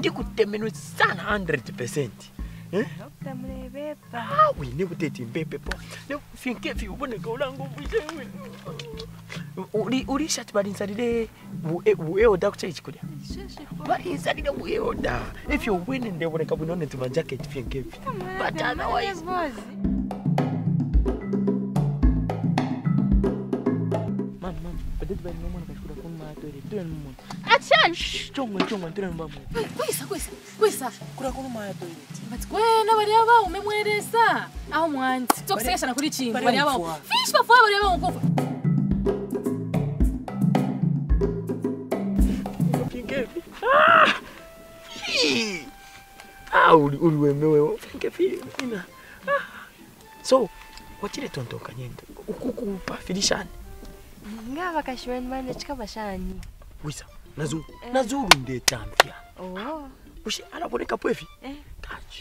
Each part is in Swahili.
ndikutemenu sana 100%. Ah, we never did in baby. No, think if you want to go long uri shot bad inside the we doctor is good. But inside the we order. If you win and they want to come on into my jacket, think if. But otherwise, Mom, but that by no one could have come to the turn. Action! Strong, turn, mom. Questa. But kwena bali aba umemwereza aho mwanzi tokusesha kuri chingo bali aba fish bafwa bali aba ngofa uliwemewe ina. So wachile tontoka nyendo ukukupa filishani ngaba kashwen manage kabashani wisa nazuru ndetampya ushi alaboneka pwefi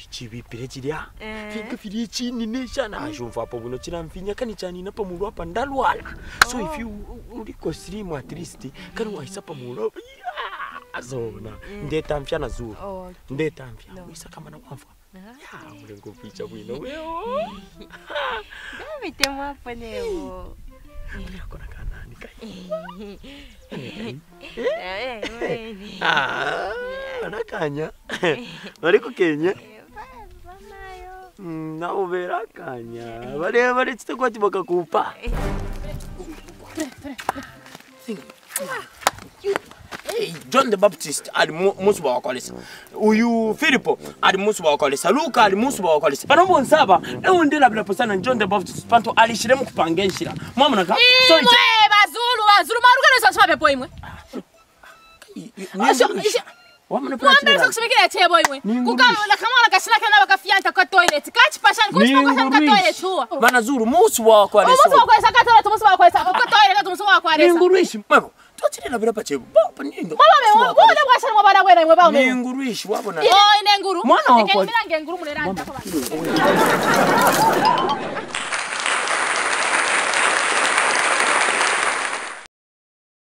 chibipire chiria finga firi chini neshana ashumfa hapo buno chiramfinya kani chani na pamulu hapa ndalwala. So if you uliko slim at least kani waisa pamulu azona ndetampya nazuru ndetampya wisa kama na wafa ya mlengo picha bwino wewe Davite hapo leo kona kanani kai anakanya bariko Kenya nao berakanya bare chitakwati bakakupa Hey, John the Baptist ali musu ba wakolesa. Uyu Filipo ali musu ba wakolesa. Luka ali musu ba wakolesa. Panombo nsaba ewundela bila posana John the Baptist panto alishiremu kupangenshira. Mwamuna ka. So bazulu marugana sasa pepo imwe. Wamuna Mwambele sokushimikira tebo imwe. Kukamula kamala kashina kana bakafianta kwa toilet. Kachi pashani kushimaka kwa toilet huwa. Bana zuru musu ba wakolesa. Musu ba wakolesa ka toilet musu ba wakolesa. Kwa toilet musu ba wakolesa. Ninguruishi mwako. Tochile bila pachebo. Baba nindo. Mama me wona kwashana mwabana kwena imwe bawo. Ninguruishi wabona. Oh ine nguru. Mwana wako. Ngengura mulera ndako ba.